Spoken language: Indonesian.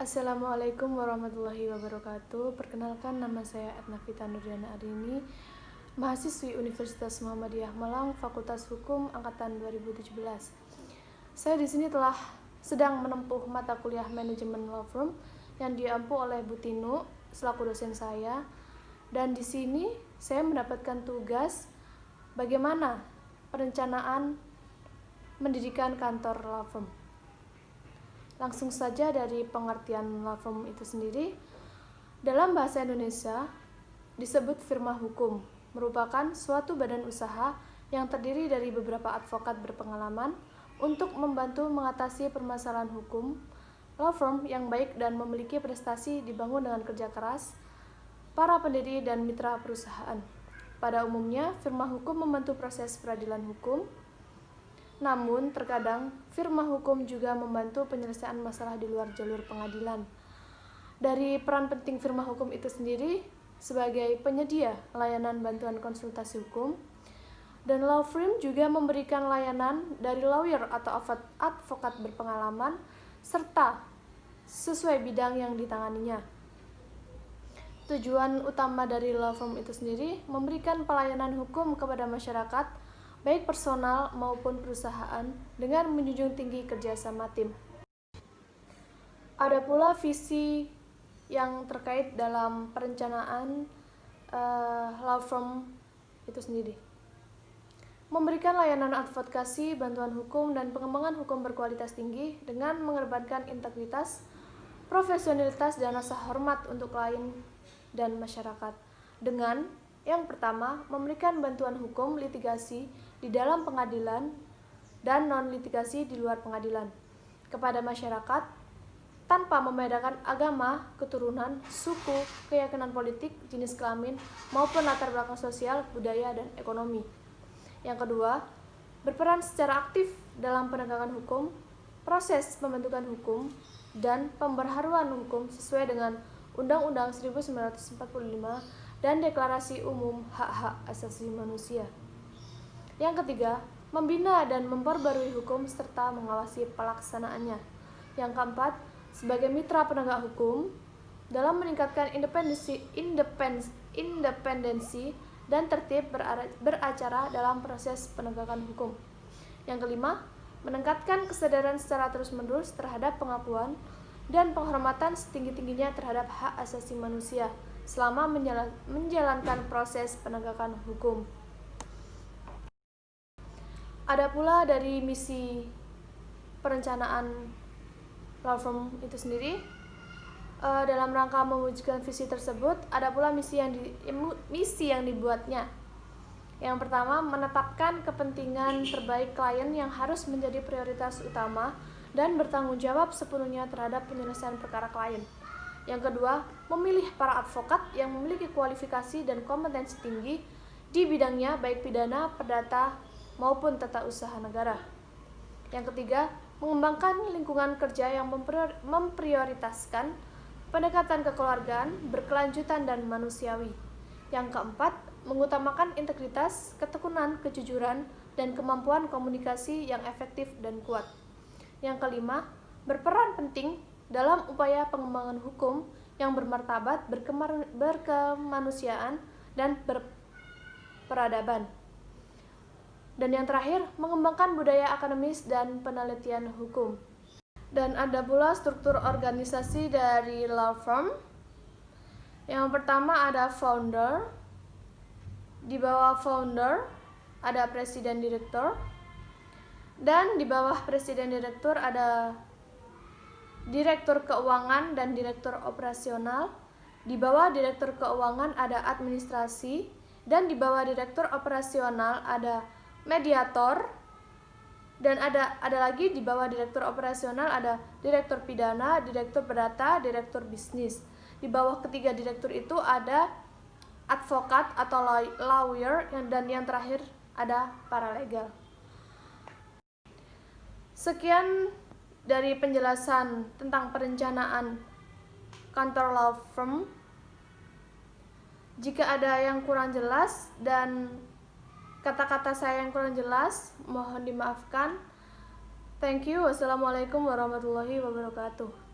Assalamualaikum warahmatullahi wabarakatuh. Perkenalkan, nama saya Etna Vita Nurdiana Arini, mahasiswi Universitas Muhammadiyah Malang, Fakultas Hukum angkatan 2017. Saya di sini sedang menempuh mata kuliah manajemen law firm yang diampu oleh Bu Tinu selaku dosen saya. Dan di sini saya mendapatkan tugas bagaimana perencanaan mendirikan kantor law firm. Langsung saja dari pengertian law firm itu sendiri. Dalam bahasa Indonesia disebut firma hukum, merupakan suatu badan usaha yang terdiri dari beberapa advokat berpengalaman untuk membantu mengatasi permasalahan hukum. Law firm yang baik dan memiliki prestasi dibangun dengan kerja keras para pendiri dan mitra perusahaan. Pada umumnya, firma hukum membantu proses peradilan hukum. Namun, terkadang firma hukum juga membantu penyelesaian masalah di luar jalur pengadilan. Dari peran penting firma hukum itu sendiri sebagai penyedia layanan bantuan konsultasi hukum, dan law firm juga memberikan layanan dari lawyer atau advokat berpengalaman serta sesuai bidang yang ditanganinya. Tujuan utama dari law firm itu sendiri memberikan pelayanan hukum kepada masyarakat, baik personal maupun perusahaan, dengan menjunjung tinggi kerjasama tim. Ada pula visi yang terkait dalam perencanaan law firm itu sendiri. Memberikan layanan advokasi, bantuan hukum, dan pengembangan hukum berkualitas tinggi dengan mengedepankan integritas, profesionalitas, dan rasa hormat untuk klien dan masyarakat. Dengan yang pertama, memberikan bantuan hukum litigasi di dalam pengadilan dan non-litigasi di luar pengadilan kepada masyarakat tanpa membedakan agama, keturunan, suku, keyakinan politik, jenis kelamin, maupun latar belakang sosial, budaya, dan ekonomi. Yang kedua, berperan secara aktif dalam penegakan hukum, proses pembentukan hukum, dan pemberharuan hukum sesuai dengan Undang-Undang 1945 dan Deklarasi Umum Hak-Hak Asasi Manusia. Yang ketiga, membina dan memperbarui hukum serta mengawasi pelaksanaannya. Yang keempat, sebagai mitra penegak hukum dalam meningkatkan independensi dan tertib beracara dalam proses penegakan hukum. Yang kelima, meningkatkan kesadaran secara terus-menerus terhadap pengakuan dan penghormatan setinggi-tingginya terhadap hak asasi manusia selama menjalankan proses penegakan hukum. Ada pula dari misi perencanaan law firm itu sendiri. Dalam rangka mewujudkan visi tersebut, ada pula misi yang dibuatnya. Yang pertama, menetapkan kepentingan terbaik klien yang harus menjadi prioritas utama dan bertanggung jawab sepenuhnya terhadap penyelesaian perkara klien. Yang kedua, memilih para advokat yang memiliki kualifikasi dan kompetensi tinggi di bidangnya, baik pidana, perdata, maupun tata usaha negara. Yang ketiga, mengembangkan lingkungan kerja yang memprioritaskan pendekatan kekeluargaan, berkelanjutan, dan manusiawi. Yang keempat, mengutamakan integritas, ketekunan, kejujuran, dan kemampuan komunikasi yang efektif dan kuat. Yang kelima, berperan penting dalam upaya pengembangan hukum yang bermartabat, berkemanusiaan, dan berperadaban. Dan yang terakhir, mengembangkan budaya akademis dan penelitian hukum. Dan ada pula struktur organisasi dari law firm. Yang pertama ada founder. Di bawah founder ada presiden direktur. Dan di bawah presiden direktur ada direktur keuangan dan direktur operasional. Di bawah direktur keuangan ada administrasi, dan di bawah direktur operasional ada mediator, dan ada lagi di bawah direktur operasional ada direktur pidana, direktur perdata, direktur bisnis. Di bawah ketiga direktur itu ada advokat atau lawyer, dan yang terakhir ada paralegal. Sekian dari penjelasan tentang perencanaan kantor law firm. Jika ada yang kurang jelas dan kata-kata saya yang kurang jelas, mohon dimaafkan. Thank you. Wassalamualaikum warahmatullahi wabarakatuh.